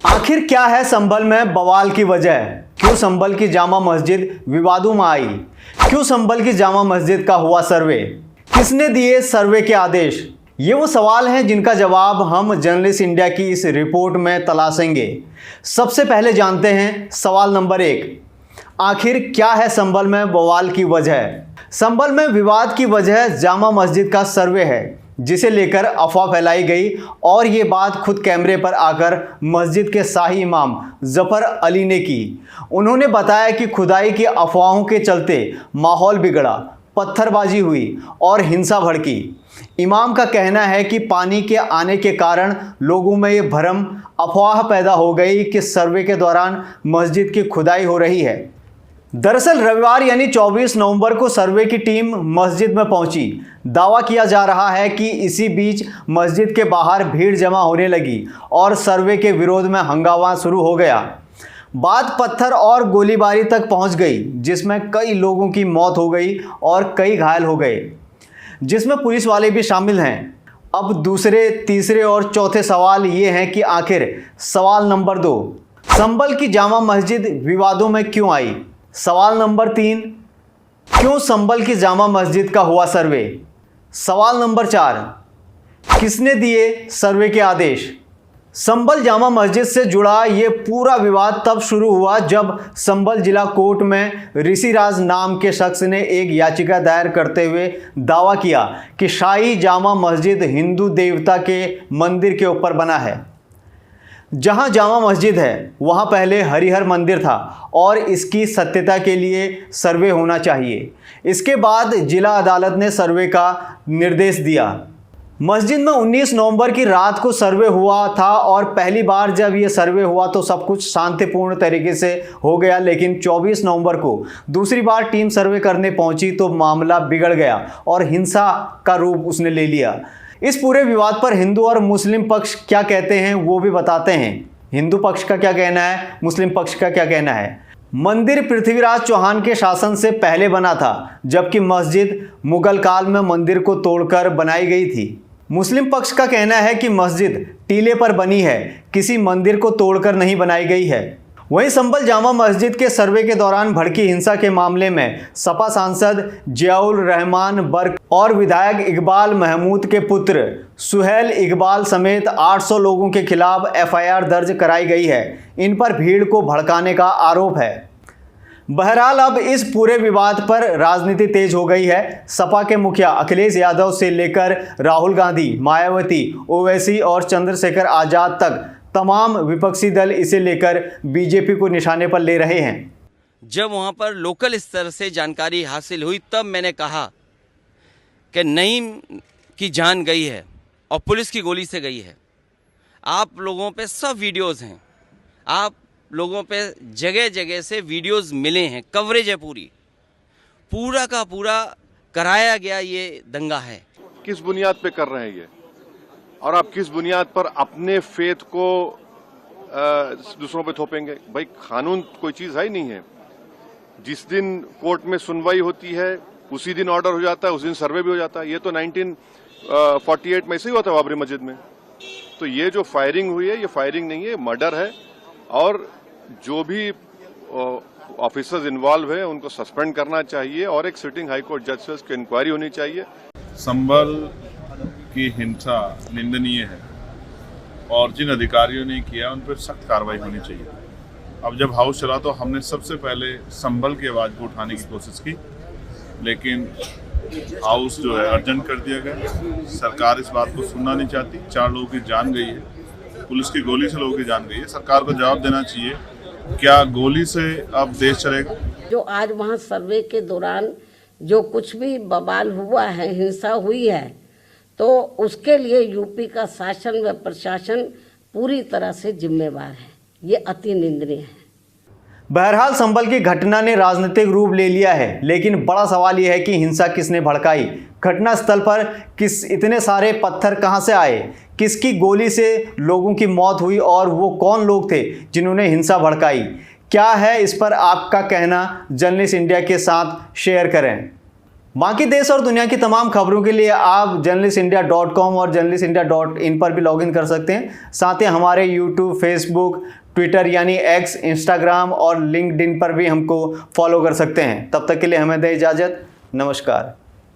आखिर क्या है संभल में बवाल की वजह? क्यों संभल की जामा मस्जिद विवादों में आई? क्यों संभल की जामा मस्जिद का हुआ सर्वे? किसने दिए सर्वे के आदेश? ये वो सवाल हैं जिनका जवाब हम जर्नलिस्ट इंडिया की इस रिपोर्ट में तलाशेंगे। सबसे पहले जानते हैं सवाल नंबर 1। आखिर क्या है संभल में बवाल की वजह? संभल में विवाद की वजह जामा मस्जिद का सर्वे है, जिसे लेकर अफवाह फैलाई गई और ये बात खुद कैमरे पर आकर मस्जिद के शाही इमाम जफर अली ने की। उन्होंने बताया कि खुदाई की अफवाहों के चलते माहौल बिगड़ा, पत्थरबाजी हुई और हिंसा भड़की। इमाम का कहना है कि पानी के आने के कारण लोगों में ये भ्रम अफवाह पैदा हो गई कि सर्वे के दौरान मस्जिद की खुदाई हो रही है। दरअसल रविवार यानी 24 नवंबर को सर्वे की टीम मस्जिद में पहुंची। दावा किया जा रहा है कि इसी बीच मस्जिद के बाहर भीड़ जमा होने लगी और सर्वे के विरोध में हंगामा शुरू हो गया। बात पत्थर और गोलीबारी तक पहुंच गई, जिसमें कई लोगों की मौत हो गई और कई घायल हो गए, जिसमें पुलिस वाले भी शामिल हैं। अब दूसरे, तीसरे और चौथे सवाल ये हैं कि आखिर सवाल नंबर 2, संभल की जामा मस्जिद विवादों में क्यों आई? सवाल नंबर 3, क्यों संभल की जामा मस्जिद का हुआ सर्वे? सवाल नंबर 4, किसने दिए सर्वे के आदेश? संभल जामा मस्जिद से जुड़ा ये पूरा विवाद तब शुरू हुआ जब संभल जिला कोर्ट में ऋषिराज नाम के शख्स ने एक याचिका दायर करते हुए दावा किया कि शाही जामा मस्जिद हिंदू देवता के मंदिर के ऊपर बना है। जहां जामा मस्जिद है वहां पहले हरिहर मंदिर था और इसकी सत्यता के लिए सर्वे होना चाहिए। इसके बाद जिला अदालत ने सर्वे का निर्देश दिया। मस्जिद में 19 नवंबर की रात को सर्वे हुआ था और पहली बार जब ये सर्वे हुआ तो सब कुछ शांतिपूर्ण तरीके से हो गया, लेकिन 24 नवंबर को दूसरी बार टीम सर्वे करने पहुंची तो मामला बिगड़ गया और हिंसा का रूप उसने ले लिया। इस पूरे विवाद पर हिंदू और मुस्लिम पक्ष क्या कहते हैं वो भी बताते हैं। हिंदू पक्ष का क्या कहना है, मुस्लिम पक्ष का क्या कहना है। मंदिर पृथ्वीराज चौहान के शासन से पहले बना था, जबकि मस्जिद मुगल काल में मंदिर को तोड़कर बनाई गई थी। मुस्लिम पक्ष का कहना है कि मस्जिद टीले पर बनी है, किसी मंदिर को तोड़कर नहीं बनाई गई है। वहीं संभल जामा मस्जिद के सर्वे के दौरान भड़की हिंसा के मामले में सपा सांसद जियाउल रहमान बर्क और विधायक इकबाल महमूद के पुत्र सुहेल इकबाल समेत 800 लोगों के खिलाफ एफआईआर दर्ज कराई गई है। इन पर भीड़ को भड़काने का आरोप है। बहरहाल अब इस पूरे विवाद पर राजनीति तेज हो गई है। सपा के मुखिया अखिलेश यादव से लेकर राहुल गांधी, मायावती, ओवैसी और चंद्रशेखर आजाद तक तमाम विपक्षी दल इसे लेकर बीजेपी को निशाने पर ले रहे हैं। जब वहाँ पर लोकल स्तर से जानकारी हासिल हुई तब मैंने कहा कि नईम की जान गई है और पुलिस की गोली से गई है। आप लोगों पे सब वीडियोस हैं, आप लोगों पे जगह जगह से वीडियोस मिले हैं, कवरेज है, पूरा का पूरा कराया गया ये दंगा है। किस बुनियाद पे कर रहे हैं ये, और आप किस बुनियाद पर अपने फेथ को दूसरों पे थोपेंगे? भाई कानून कोई चीज है ही नहीं है। जिस दिन कोर्ट में सुनवाई होती है उसी दिन ऑर्डर हो जाता है, उस दिन सर्वे भी हो जाता है। ये तो 1948 में ऐसे ही हुआ था बाबरी मस्जिद में। तो ये जो फायरिंग हुई है ये फायरिंग नहीं है, मर्डर है। और जो भी ऑफिसर्स इन्वॉल्व है उनको सस्पेंड करना चाहिए और एक सिटिंग हाई कोर्ट जज से उसकी इंक्वायरी होनी चाहिए। संभल की हिंसा निंदनीय है और जिन अधिकारियों ने किया उन पर सख्त कार्रवाई होनी चाहिए। अब जब हाउस चला तो हमने सबसे पहले संभल की आवाज़ को उठाने की कोशिश की, लेकिन हाउस जो है अर्जेंट कर दिया गया। सरकार इस बात को सुनना नहीं चाहती। 4 लोगों की जान गई है, पुलिस की गोली से लोगों की जान गई है। सरकार को जवाब देना चाहिए, क्या गोली से अब देश चलेगा? जो आज वहाँ सर्वे के दौरान जो कुछ भी बवाल हुआ है, हिंसा हुई है, तो उसके लिए यूपी का शासन व प्रशासन पूरी तरह से जिम्मेवार है। ये अति निंदनीय है। बहरहाल संभल की घटना ने राजनीतिक रूप ले लिया है, लेकिन बड़ा सवाल यह है कि हिंसा किसने भड़काई? घटना स्थल पर इतने सारे पत्थर कहां से आए? किसकी गोली से लोगों की मौत हुई और वो कौन लोग थे जिन्होंने हिंसा भड़काई? क्या है इस पर आपका कहना? जर्नलिस्ट इंडिया के साथ शेयर करें। बाकी देश और दुनिया की तमाम खबरों के लिए आप journalistindia.com और journalistindia.in पर भी लॉगिन कर सकते हैं। साथ ही हमारे यूट्यूब, फेसबुक, ट्विटर यानी एक्स, इंस्टाग्राम और लिंक्डइन पर भी हमको फॉलो कर सकते हैं। तब तक के लिए हमें दें इजाज़त। नमस्कार।